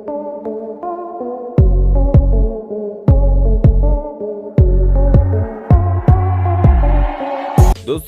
दोस्तों,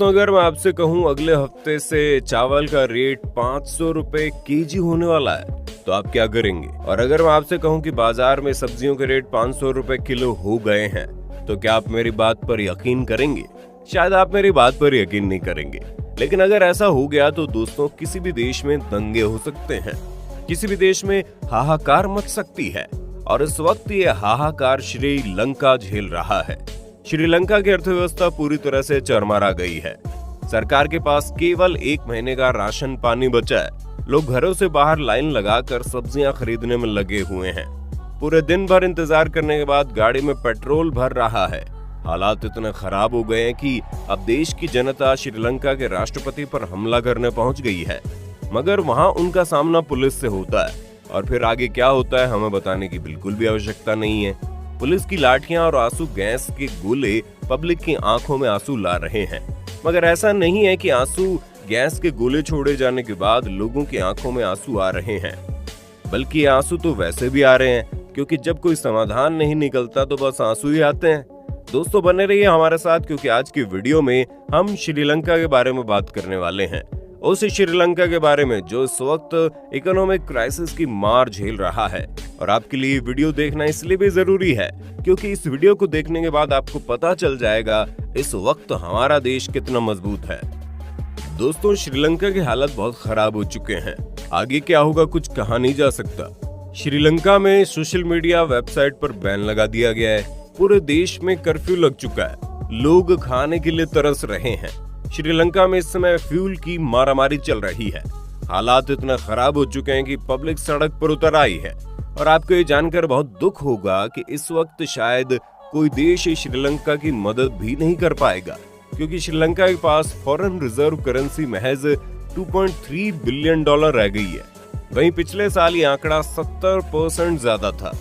अगर मैं आपसे कहूं अगले हफ्ते से चावल का रेट 500 रुपए केजी होने वाला है, तो आप क्या करेंगे? और अगर मैं आपसे कहूं कि बाजार में सब्जियों के रेट 500 रुपए किलो हो गए हैं, तो क्या आप मेरी बात पर यकीन करेंगे? शायद आप मेरी बात पर यकीन नहीं करेंगे, लेकिन अगर ऐसा हो गया तो दोस्तों किसी भी देश में दंगे हो सकते हैं, किसी भी देश में हाहाकार मच सकती है। और इस वक्त ये हाहाकार श्रीलंका झेल रहा है। श्रीलंका की अर्थव्यवस्था पूरी तरह से चरमरा गई है। सरकार के पास केवल 1 महीने का राशन पानी बचा है। लोग घरों से बाहर लाइन लगाकर सब्जियां खरीदने में लगे हुए हैं। पूरे दिन भर इंतजार करने के बाद गाड़ी में पेट्रोल भर रहा है। हालात इतने खराब हो गए हैं कि अब देश की जनता श्रीलंका के राष्ट्रपति पर हमला करने पहुंच गई है, मगर वहां उनका सामना पुलिस से होता है। और फिर आगे क्या होता है हमें बताने की बिल्कुल भी आवश्यकता नहीं है। पुलिस की लाठियां और आंसू गैस के गोले पब्लिक की आंखों में आंसू ला रहे हैं, मगर ऐसा नहीं है कि आंसू गैस के गोले छोड़े जाने के बाद लोगों की आंखों में आंसू आ रहे हैं, बल्कि ये आंसू तो वैसे भी आ रहे हैं, क्योंकि जब कोई समाधान नहीं निकलता तो बस आंसू ही आते हैं। दोस्तों, बने रहिए हमारे साथ, क्योंकि आज की वीडियो में हम श्रीलंका के बारे में बात करने वाले हैं। उस श्रीलंका के बारे में जो इस वक्त इकोनॉमिक क्राइसिस की मार झेल रहा है। और आपके लिए वीडियो देखना इसलिए भी जरूरी है क्योंकि इस वीडियो को देखने के बाद आपको पता चल जाएगा इस वक्त हमारा देश कितना मजबूत है। दोस्तों, श्रीलंका की हालत बहुत खराब हो चुके हैं। आगे क्या होगा कुछ कहा नहीं जा सकता। श्रीलंका में सोशल मीडिया वेबसाइट पर बैन लगा दिया गया है। पूरे देश में कर्फ्यू लग चुका है। लोग खाने के लिए तरस रहे हैं। श्रीलंका में इस समय फ्यूल की मारामारी चल रही है। हालात इतना खराब हो चुके हैं कि पब्लिक सड़क पर उतर आई है। और आपको ये जानकर बहुत दुख होगा कि इस वक्त शायद कोई देश श्रीलंका की मदद भी नहीं कर पाएगा, क्योंकि श्रीलंका के पास फॉरेन रिजर्व करेंसी महज $2.3 बिलियन रह गई है। वहीं पिछले साल ये आंकड़ा 70% ज्यादा था।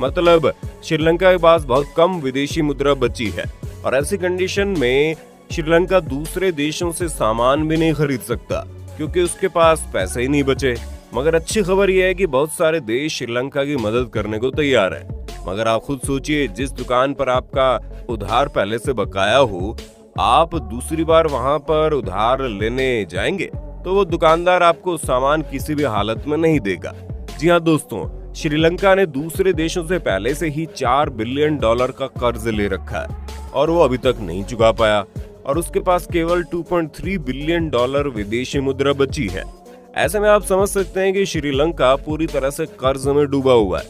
मतलब श्रीलंका के पास बहुत कम विदेशी मुद्रा बची है। और ऐसी कंडीशन में श्रीलंका दूसरे देशों से सामान भी नहीं खरीद सकता, क्योंकि उसके पास पैसे ही नहीं बचे। मगर अच्छी खबर यह है कि बहुत सारे देश श्रीलंका की मदद करने को तैयार हैं। मगर आप खुद सोचिए, जिस दुकान पर आपका उधार पहले से बकाया हो, आप दूसरी बार वहां पर उधार लेने जाएंगे तो वो दुकानदार आपको सामान किसी भी हालत में नहीं देगा। जी हाँ दोस्तों, श्रीलंका ने दूसरे देशों से पहले से ही $4 बिलियन का कर्ज ले रखा है और वो अभी तक नहीं चुका पाया। और उसके पास केवल $2.3 बिलियन विदेशी मुद्रा बची है। ऐसे में आप समझ सकते हैं कि श्रीलंका पूरी तरह से कर्ज में डूबा हुआ है।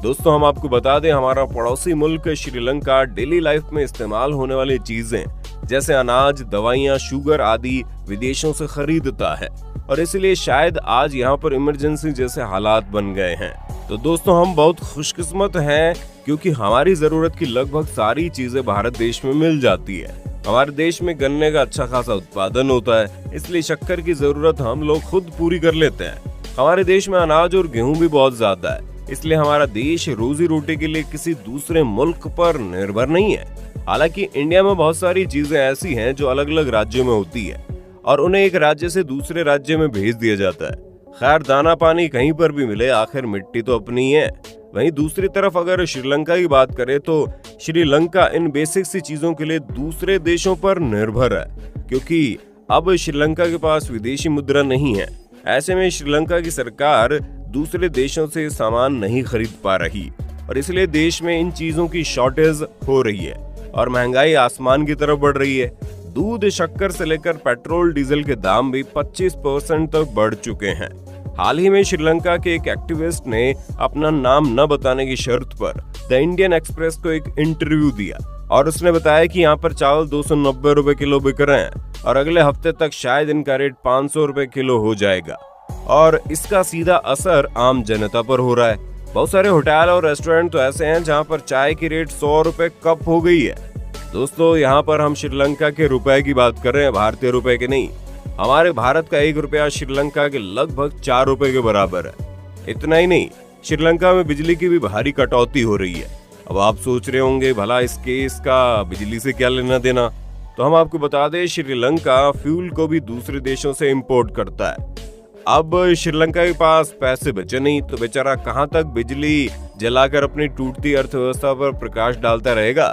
दोस्तों, हम आपको बता दें, हमारा पड़ोसी मुल्क श्रीलंका डेली लाइफ में इस्तेमाल होने वाली चीजें जैसे अनाज, दवाइयां, शुगर आदि विदेशों से खरीदता है। और इसलिए शायद आज यहाँ पर इमरजेंसी जैसे हालात बन गए हैं। तो दोस्तों, हम बहुत खुशकिस्मत हैं क्योंकि हमारी जरूरत की लगभग सारी चीजें भारत देश में मिल जाती है। हमारे देश में गन्ने का अच्छा खासा उत्पादन होता है, इसलिए शक्कर की जरूरत हम लोग खुद पूरी कर लेते हैं। हमारे देश में अनाज और गेहूं भी बहुत ज्यादा है, इसलिए हमारा देश रोजी रोटी के लिए किसी दूसरे मुल्क पर निर्भर नहीं है। हालांकि इंडिया में बहुत सारी चीजें ऐसी हैं जो अलग अलग राज्यों में होती है और उन्हें एक राज्य से दूसरे राज्य में भेज दिया जाता है। खैर, दाना पानी कहीं पर भी मिले, आखिर मिट्टी तो अपनी है। वहीं दूसरी तरफ अगर श्रीलंका की बात करें तो श्रीलंका इन बेसिक सी चीजों के लिए दूसरे देशों पर निर्भर है, क्योंकि अब श्रीलंका के पास विदेशी मुद्रा नहीं है। ऐसे में श्रीलंका की सरकार दूसरे देशों से सामान नहीं खरीद पा रही और इसलिए देश में इन चीजों की शॉर्टेज हो रही है और महंगाई आसमान की तरफ बढ़ रही है। दूध, शक्कर से लेकर पेट्रोल डीजल के दाम भी 25% तक बढ़ चुके हैं। हाल ही में श्रीलंका के एक एक्टिविस्ट ने अपना नाम न बताने की शर्त पर द इंडियन एक्सप्रेस को एक इंटरव्यू दिया और उसने बताया कि यहाँ पर चावल 290 रुपए किलो बिक रहे हैं और अगले हफ्ते तक शायद इनका रेट 500 रुपए किलो हो जाएगा। और इसका सीधा असर आम जनता पर हो रहा है। बहुत सारे होटल और रेस्टोरेंट तो ऐसे हैं जहाँ पर चाय की रेट 100 रुपए कप हो गई है। दोस्तों, यहाँ पर हम श्रीलंका के रुपए की बात कर रहे हैं, भारतीय रुपए के नहीं। हमारे भारत का 1 रुपया श्रीलंका के लगभग 4 रुपए के बराबर है। इतना ही नहीं, श्रीलंका में बिजली की भी भारी कटौती हो रही है। अब आप सोच रहे होंगे भला इस केस का बिजली से क्या लेना देना, तो हम आपको बता दें श्रीलंका फ्यूल को भी दूसरे देशों से इंपोर्ट करता है। अब श्रीलंका के पास पैसे बचे नहीं तो बेचारा कहां तक बिजली जलाकर अपनी टूटती अर्थव्यवस्था पर प्रकाश डालता रहेगा।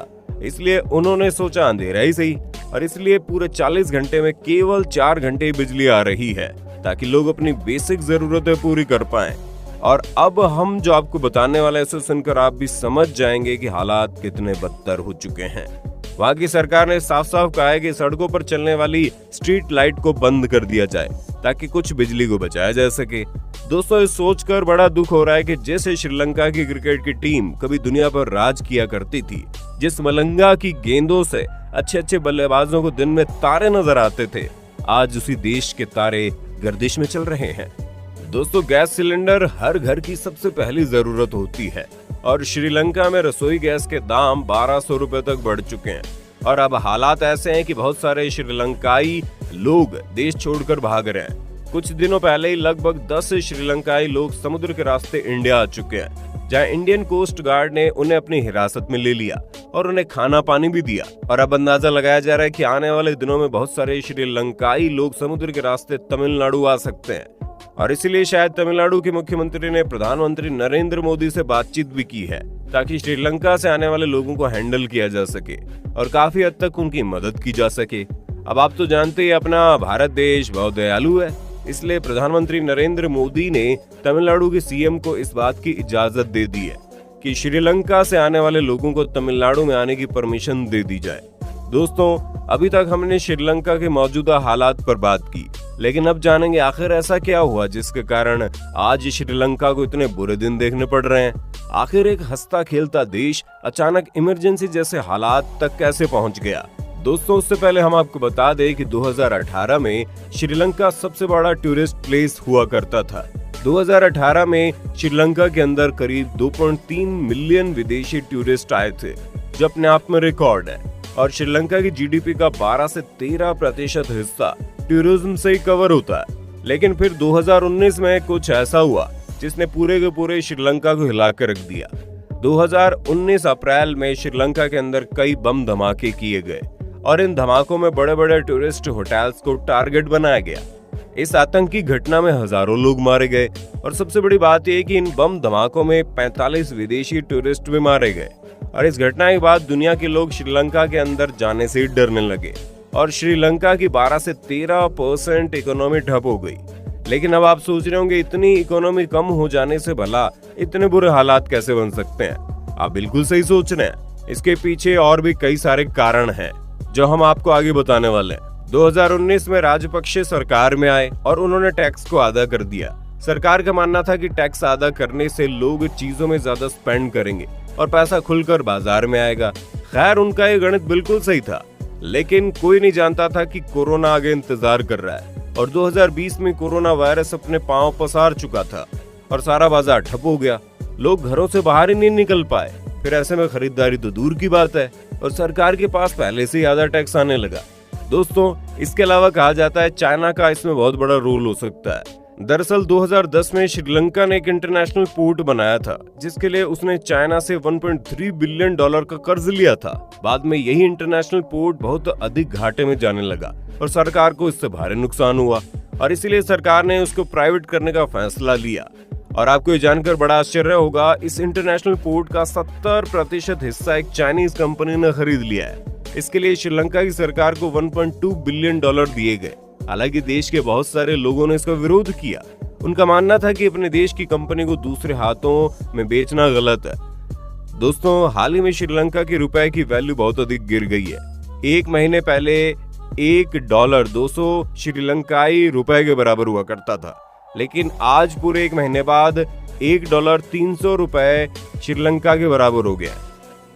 इसलिए उन्होंने सोचा अंधेरा ही सही, और इसलिए पूरे 40 घंटे में केवल 4 घंटे ही बिजली आ रही है ताकि लोग अपनी बेसिक जरूरतें पूरी कर पाएं। और अब हम जो आपको बताने वाले हैं, इसे सुनकर आप भी समझ जाएंगे कि हालात कितने बदतर हो चुके हैं। वहां की सरकार ने साफ साफ कहा है कि सड़कों पर चलने वाली स्ट्रीट लाइट को बंद कर दिया जाए ताकि कुछ बिजली को बचाया जा सके। दोस्तों, इस सोचकर बड़ा दुख हो रहा है कि जैसे श्रीलंका की क्रिकेट की टीम कभी दुनिया पर राज किया करती थी, जिस मलंगा की गेंदों से अच्छे अच्छे बल्लेबाजों को दिन में तारे नजर आते थे, आज उसी देश के तारे गर्दिश में चल रहे हैं। दोस्तों, गैस सिलेंडर हर घर की सबसे पहली जरूरत होती है और श्रीलंका में रसोई गैस के दाम 1200 रुपए तक बढ़ चुके हैं। और अब हालात ऐसे हैं कि बहुत सारे श्रीलंकाई लोग देश छोड़कर भाग रहे हैं। कुछ दिनों पहले ही लगभग 10 श्रीलंकाई लोग समुद्र के रास्ते इंडिया आ चुके हैं, जहां इंडियन कोस्ट गार्ड ने उन्हें अपनी हिरासत में ले लिया और उन्हें खाना पानी भी दिया। और अब अंदाजा लगाया जा रहा है कि आने वाले दिनों में बहुत सारे श्रीलंकाई लोग समुद्र के रास्ते तमिलनाडु आ सकते हैं। और इसीलिए शायद तमिलनाडु के मुख्यमंत्री ने प्रधानमंत्री नरेंद्र मोदी से बातचीत भी की है ताकि श्रीलंका से आने वाले लोगों को हैंडल किया जा सके और काफी हद तक उनकी मदद की जा सके। अब आप तो जानते हैं अपना भारत देश बहुत दयालु है, इसलिए प्रधानमंत्री नरेंद्र मोदी ने तमिलनाडु के सीएम को इस बात की इजाजत दे दी है कि श्रीलंका से आने वाले लोगों को तमिलनाडु में आने की परमिशन दे दी जाए। दोस्तों, अभी तक हमने श्रीलंका के मौजूदा हालात पर बात की, लेकिन अब जानेंगे आखिर ऐसा क्या हुआ जिसके कारण आज श्रीलंका को इतने बुरे दिन देखने पड़ रहे हैं। आखिर एक हंसता खेलता देश अचानक इमरजेंसी जैसे हालात तक कैसे पहुंच गया। दोस्तों, उससे पहले हम आपको बता दें कि 2018 में श्रीलंका सबसे बड़ा टूरिस्ट प्लेस हुआ करता था। 2018 में श्रीलंका के अंदर करीब 2.3 मिलियन विदेशी टूरिस्ट आए थे, जो अपने आप में रिकॉर्ड है। और श्रीलंका की जीडीपी का 12 से 13% हिस्सा टूरिज्म से ही कवर होता है। लेकिन फिर 2019 में कुछ ऐसा हुआ जिसने पूरे के पूरे श्रीलंका को हिलाकर रख दिया। 2019 अप्रैल में श्रीलंका के अंदर कई बम धमाके किए गए और इन धमाकों में बड़े बड़े टूरिस्ट होटल्स को टारगेट बनाया गया। इस आतंकी घटना में हजारों लोग मारे गए और सबसे बड़ी बात यह कि इन बम धमाकों में 45 विदेशी टूरिस्ट भी मारे गए। और इस घटना के बाद दुनिया के लोग श्रीलंका के अंदर जाने से डरने लगे और श्रीलंका की 12 से 13% इकोनॉमी ठप हो गई। लेकिन अब आप सोच रहे होंगे इतनी इकोनॉमी कम हो जाने से भला इतने बुरे हालात कैसे बन सकते हैं। आप बिल्कुल सही सोच रहे हैं, इसके पीछे और भी कई सारे कारण हैं जो हम आपको आगे बताने वाले हैं। 2019 में राजपक्षे सरकार में आए और उन्होंने टैक्स को आधा कर दिया। सरकार का मानना था कि टैक्स आधा करने से लोग चीजों में ज्यादा स्पेंड करेंगे और पैसा खुलकर बाजार में आएगा। खैर, उनका ये गणित बिल्कुल सही था, लेकिन कोई नहीं जानता था कि कोरोना आगे इंतजार कर रहा है और 2020 में कोरोना वायरस अपने पांव पसार चुका था और सारा बाजार ठप हो गया। लोग घरों से बाहर ही नहीं निकल पाए। फिर ऐसे में खरीदारी तो दूर की बात है और सरकार के पास पहले से ही आधा टैक्स आने लगा। दोस्तों, इसके अलावा कहा जाता है चाइना का इसमें बहुत बड़ा रोल हो सकता है। दरअसल 2010 में श्रीलंका ने एक इंटरनेशनल पोर्ट बनाया था, जिसके लिए उसने चाइना से $1.3 बिलियन का कर्ज लिया था। बाद में यही इंटरनेशनल पोर्ट बहुत अधिक घाटे में जाने लगा और सरकार को इससे भारी नुकसान हुआ और इसीलिए सरकार ने उसको प्राइवेट करने का फैसला लिया। और आपको ये जानकर बड़ा आश्चर्य होगा, इस इंटरनेशनल पोर्ट का 70% हिस्सा एक चाइनीज कंपनी ने खरीद लिया है। इसके लिए श्रीलंका की सरकार को $1.2 बिलियन दिए गए। हालांकि देश के बहुत सारे लोगों ने इसका विरोध किया। उनका मानना था कि अपने देश की कंपनी को दूसरे हाथों में बेचना गलत है। दोस्तों, हाल ही में श्रीलंका के रुपए की वैल्यू बहुत अधिक गिर गई है। एक महीने पहले $1 200 श्रीलंकाई रुपए के बराबर हुआ करता था, लेकिन आज पूरे एक महीने बाद $1 300 रुपए श्रीलंका के बराबर हो गया।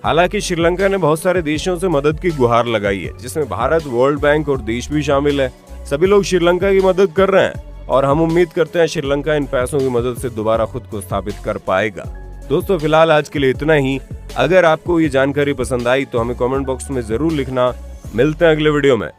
हालांकि श्रीलंका ने बहुत सारे देशों से मदद की गुहार लगाई है, जिसमें भारत, वर्ल्ड बैंक और देश भी शामिल है। सभी लोग श्रीलंका की मदद कर रहे हैं और हम उम्मीद करते हैं श्रीलंका इन पैसों की मदद से दोबारा खुद को स्थापित कर पाएगा। दोस्तों, फिलहाल आज के लिए इतना ही। अगर आपको ये जानकारी पसंद आई तो हमें कमेंट बॉक्स में जरूर लिखना। मिलते हैं अगले वीडियो में।